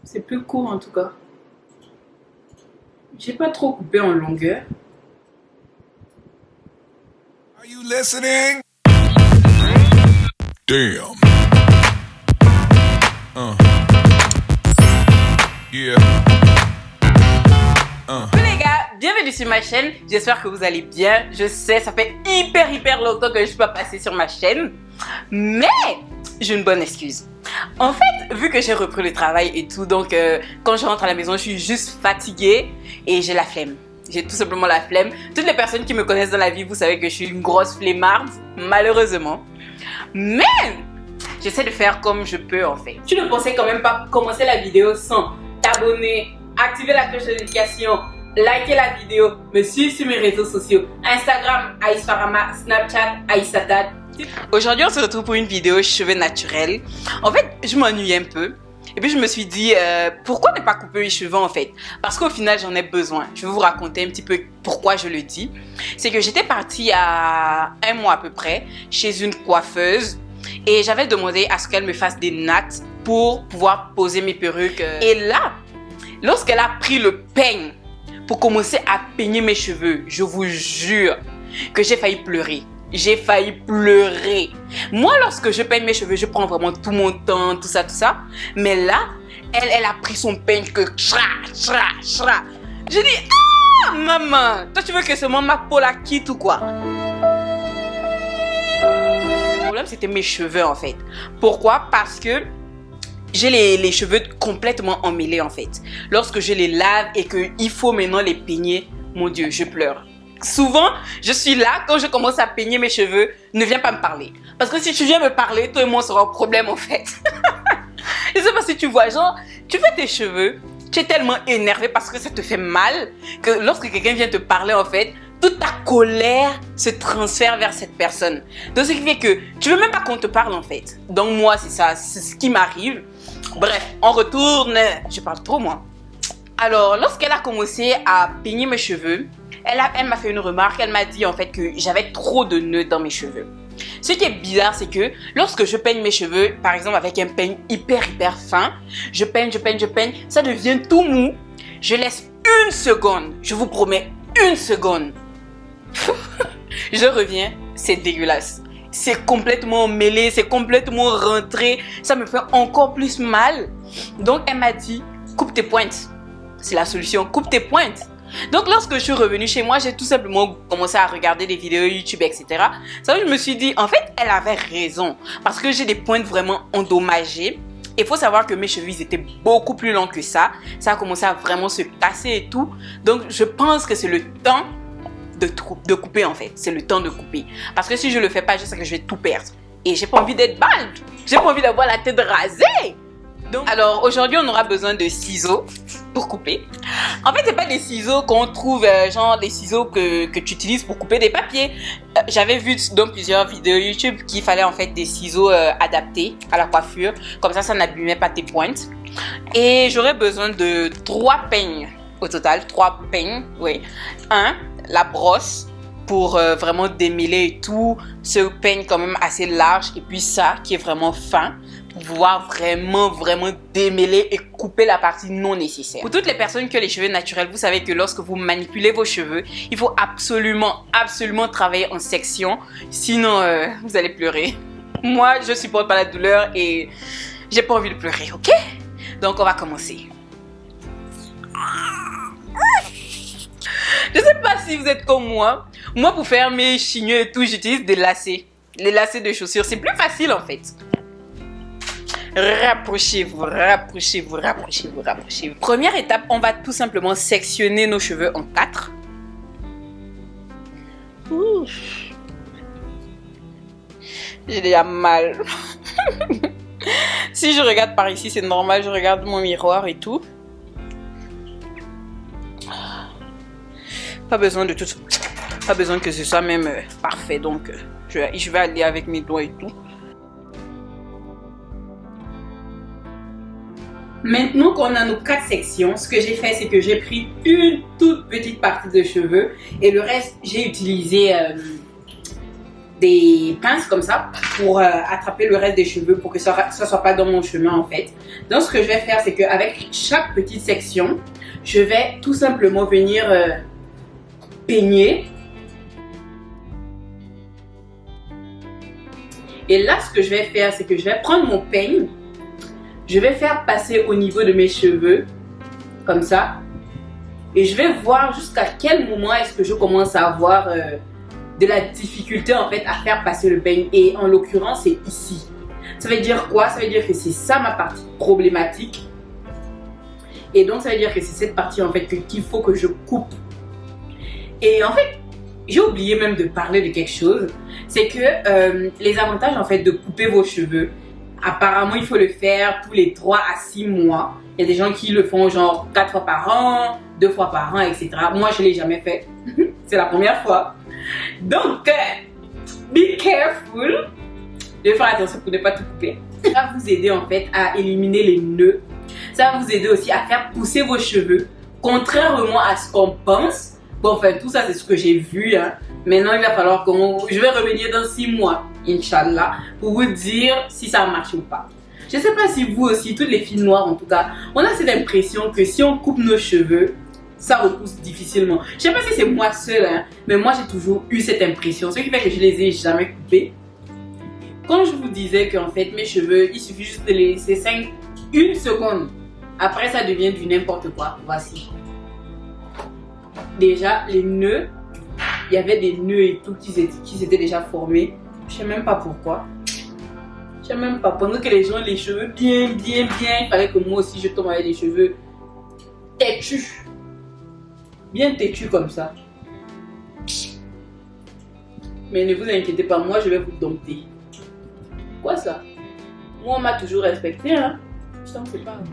C'est plus court en tout cas. J'ai pas trop coupé en longueur. Are you listening? Damn. Yeah. Coucou les gars, bienvenue sur ma chaîne. J'espère que vous allez bien. Je sais, ça fait hyper longtemps que je suis pas passée sur ma chaîne. Mais j'ai une bonne excuse. En fait, vu que j'ai repris le travail et tout, donc quand je rentre à la maison, je suis juste fatiguée et j'ai la flemme. J'ai tout simplement la flemme. Toutes les personnes qui me connaissent dans la vie, vous savez que je suis une grosse flemmarde, malheureusement. Mais j'essaie de faire comme je peux en fait. Tu ne pensais quand même pas commencer la vidéo sans t'abonner, activer la cloche de notification, liker la vidéo, me suivre sur mes réseaux sociaux, Instagram, Aïsfarama, Snapchat, Aïsatad. Aujourd'hui, on se retrouve pour une vidéo cheveux naturels. En fait, je m'ennuie un peu. Et puis, je me suis dit, pourquoi ne pas couper mes cheveux en fait? Parce qu'au final, j'en ai besoin. Je vais vous raconter un petit peu pourquoi je le dis. C'est que j'étais partie à 1 mois à peu près chez une coiffeuse. Et j'avais demandé à ce qu'elle me fasse des nattes pour pouvoir poser mes perruques. Et là, lorsqu'elle a pris le peigne pour commencer à peigner mes cheveux, je vous jure que j'ai failli pleurer. J'ai failli pleurer. Moi, lorsque je peigne mes cheveux, je prends vraiment tout mon temps, tout ça. Mais là, elle a pris son peigne que chra. J'ai dit, ah, maman, toi tu veux que seulement ma peau la quitte ou quoi? Le problème, c'était mes cheveux en fait. Pourquoi? Parce que j'ai les cheveux complètement emmêlés en fait. Lorsque je les lave et qu'il faut maintenant les peigner, mon Dieu, je pleure. Souvent, je suis là, quand je commence à peigner mes cheveux, ne viens pas me parler. Parce que si tu viens me parler, toi et moi, on sera un problème en fait. Je sais pas si tu vois, genre, tu fais tes cheveux, tu es tellement énervé parce que ça te fait mal, que lorsque quelqu'un vient te parler en fait, toute ta colère se transfère vers cette personne. Donc, ce qui fait que tu veux même pas qu'on te parle en fait. Donc, moi, c'est ça, c'est ce qui m'arrive. Bref, on retourne. Je parle trop, moi. Alors, lorsqu'elle a commencé à peigner mes cheveux, elle m'a fait une remarque. Elle m'a dit en fait que j'avais trop de nœuds dans mes cheveux. Ce qui est bizarre, c'est que lorsque je peigne mes cheveux, par exemple avec un peigne hyper fin, je peigne, ça devient tout mou. Je laisse 1 seconde, je vous promets, 1 seconde. Je reviens, c'est dégueulasse. C'est complètement mêlé, c'est complètement rentré. Ça me fait encore plus mal. Donc elle m'a dit, coupe tes pointes. C'est la solution, coupe tes pointes. Donc lorsque je suis revenue chez moi, j'ai tout simplement commencé à regarder des vidéos YouTube, etc. Ça, je me suis dit, en fait, elle avait raison. Parce que j'ai des pointes vraiment endommagées. Il faut savoir que mes cheveux, ils étaient beaucoup plus longs que ça. Ça a commencé à vraiment se casser et tout. Donc je pense que c'est le temps de couper en fait. C'est le temps de couper. Parce que si je le fais pas, je sais que je vais tout perdre. Et j'ai pas envie d'être balde. J'ai pas envie d'avoir la tête rasée. Donc, alors aujourd'hui, on aura besoin de ciseaux pour couper. En fait, c'est pas des ciseaux qu'on trouve, genre des ciseaux que tu utilises pour couper des papiers. J'avais vu dans plusieurs vidéos YouTube qu'il fallait en fait des ciseaux adaptés à la coiffure. Comme ça n'abîmait pas tes pointes. Et j'aurais besoin de 3 peignes au total. 3 peignes, oui. La brosse pour vraiment démêler et tout. Ce peigne quand même assez large. Et puis ça qui est vraiment fin. Pour pouvoir vraiment démêler et couper la partie non nécessaire. Pour toutes les personnes qui ont les cheveux naturels, vous savez que lorsque vous manipulez vos cheveux, il faut absolument travailler en section. Sinon, vous allez pleurer. Moi, je supporte pas la douleur et j'ai pas envie de pleurer, ok? Donc, on va commencer. Je sais pas si vous êtes comme moi. Moi, pour faire mes chigneux et tout, j'utilise des lacets. Les lacets de chaussures, c'est plus facile en fait. Rapprochez-vous. Première étape, on va tout simplement sectionner nos cheveux en 4. J'ai déjà mal. Si je regarde par ici, c'est normal, je regarde mon miroir et tout. Pas besoin de tout. Pas besoin que ce soit même parfait, donc je vais aller avec mes doigts et tout. Maintenant qu'on a nos 4 sections, ce que j'ai fait, c'est que j'ai pris une toute petite partie de cheveux et le reste, j'ai utilisé des pinces comme ça pour attraper le reste des cheveux pour que ça soit pas dans mon chemin en fait. Donc ce que je vais faire, c'est qu'avec chaque petite section, je vais tout simplement venir peigner. Et là, ce que je vais faire, c'est que je vais prendre mon peigne, je vais faire passer au niveau de mes cheveux, comme ça. Et je vais voir jusqu'à quel moment est-ce que je commence à avoir de la difficulté en fait à faire passer le peigne. Et en l'occurrence, c'est ici. Ça veut dire quoi? Ça veut dire que c'est ça ma partie problématique. Et donc, ça veut dire que c'est cette partie en fait qu'il faut que je coupe. Et en fait, j'ai oublié même de parler de quelque chose. C'est que les avantages en fait de couper vos cheveux, apparemment il faut le faire tous les 3 à 6 mois. Il y a des gens qui le font genre 4 fois par an, 2 fois par an, etc. Moi je ne l'ai jamais fait. C'est la première fois. Donc, be careful. De faire attention pour ne pas tout couper. Ça va vous aider en fait à éliminer les nœuds. Ça va vous aider aussi à faire pousser vos cheveux. Contrairement à ce qu'on pense. Bon, enfin, tout ça c'est ce que j'ai vu. Hein. Maintenant, il va falloir que je vais revenir dans 6 mois, Inch'Allah, pour vous dire si ça a marché ou pas. Je ne sais pas si vous aussi, toutes les filles noires en tout cas, on a cette impression que si on coupe nos cheveux, ça repousse difficilement. Je ne sais pas si c'est moi seule, hein, mais moi j'ai toujours eu cette impression. Ce qui fait que je les ai jamais coupés. Quand je vous disais qu'en fait mes cheveux, il suffit juste de les laisser 1 seconde. Après ça devient du n'importe quoi. Voici. Déjà les nœuds, il y avait des nœuds et tout qui s'étaient déjà formés. Je sais même pas pourquoi. Je sais même pas. Pendant que les gens ont les cheveux bien, il fallait que moi aussi je tombe avec des cheveux têtus. Bien têtus comme ça. Mais ne vous inquiétez pas, moi je vais vous dompter. Quoi ça? Moi on m'a toujours respecté, hein.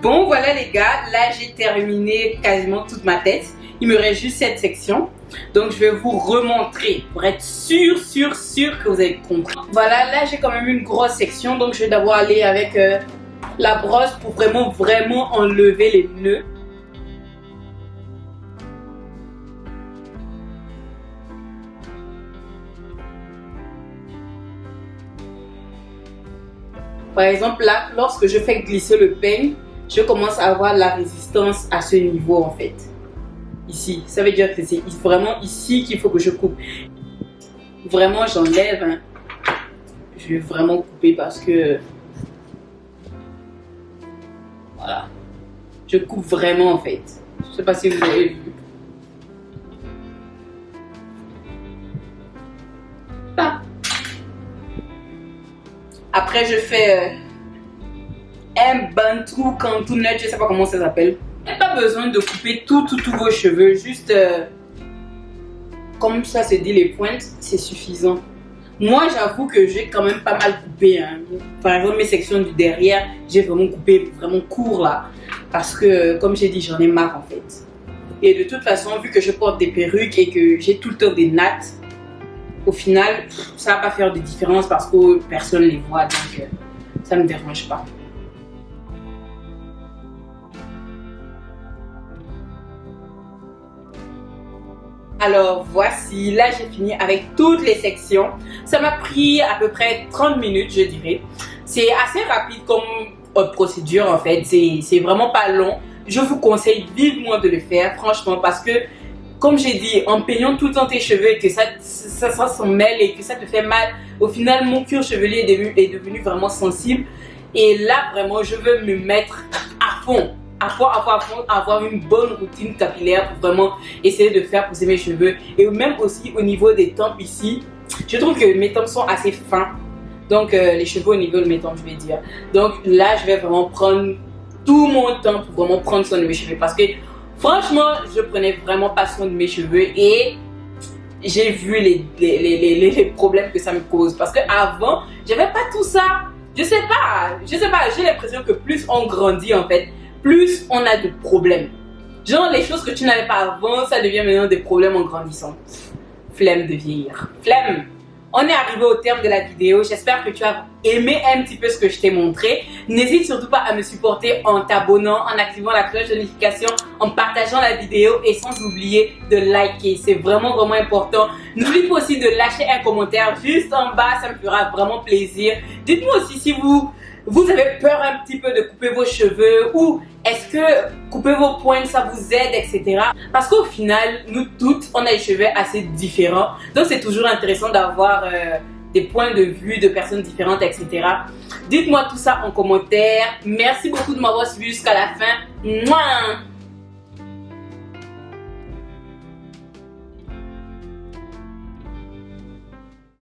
Bon voilà les gars, là j'ai terminé quasiment toute ma tête. Il me reste juste cette section. Donc je vais vous remontrer pour être sûr que vous avez compris. Voilà, là j'ai quand même une grosse section. Donc je vais d'abord aller avec la brosse pour vraiment enlever les nœuds. Par exemple là, lorsque je fais glisser le peigne, je commence à avoir la résistance à ce niveau en fait. Ici, ça veut dire que c'est vraiment ici qu'il faut que je coupe. Vraiment j'enlève, hein. Je vais vraiment couper parce que voilà, je coupe vraiment en fait. Je sais pas si vous avez vu. Ah. Après je fais un bantou cantounette, je sais pas comment ça s'appelle. Vous n'avez pas besoin de couper tous vos cheveux, juste comme ça se dit les pointes, c'est suffisant. Moi j'avoue que j'ai quand même pas mal coupé, hein. Par exemple mes sections du derrière, j'ai vraiment coupé vraiment court là, parce que comme j'ai dit j'en ai marre en fait. Et de toute façon vu que je porte des perruques et que j'ai tout le temps des nattes, au final ça va pas faire de différence parce que personne les voit, donc ça me dérange pas. Alors voici, là j'ai fini avec toutes les sections. Ça m'a pris à peu près 30 minutes je dirais. C'est assez rapide comme procédure en fait, c'est vraiment pas long. Je vous conseille vivement de le faire franchement parce que comme j'ai dit, en peignant tout le temps tes cheveux et que ça s'en mêle et que ça te fait mal, au final mon cuir chevelu est devenu vraiment sensible. Et là vraiment je veux me mettre à fond. Avoir une bonne routine capillaire pour vraiment essayer de faire pousser mes cheveux. Et même aussi au niveau des tempes ici, je trouve que mes tempes sont assez fins. Donc les cheveux au niveau de mes tempes je vais dire. Donc là je vais vraiment prendre tout mon temps pour vraiment prendre soin de mes cheveux. Parce que franchement je prenais vraiment pas soin de mes cheveux et j'ai vu les problèmes que ça me cause. Parce que avant j'avais pas tout ça. Je sais pas, j'ai l'impression que plus on grandit en fait, plus on a de problèmes. Genre les choses que tu n'avais pas avant, ça devient maintenant des problèmes en grandissant. Flemme de vieillir. Flemme. on est arrivé au terme de la vidéo. J'espère que tu as aimé un petit peu ce que je t'ai montré. N'hésite surtout pas à me supporter en t'abonnant, en activant la cloche de notification, en partageant la vidéo et sans oublier de liker. C'est vraiment important. N'oublie pas aussi de lâcher un commentaire juste en bas, ça me fera vraiment plaisir. Dites-moi aussi si vous avez peur un petit peu de couper vos cheveux ou est-ce que couper vos pointes ça vous aide, etc. Parce qu'au final, nous toutes, on a les cheveux assez différents. Donc c'est toujours intéressant d'avoir des points de vue de personnes différentes, etc. Dites-moi tout ça en commentaire. Merci beaucoup de m'avoir suivi jusqu'à la fin. Mouah.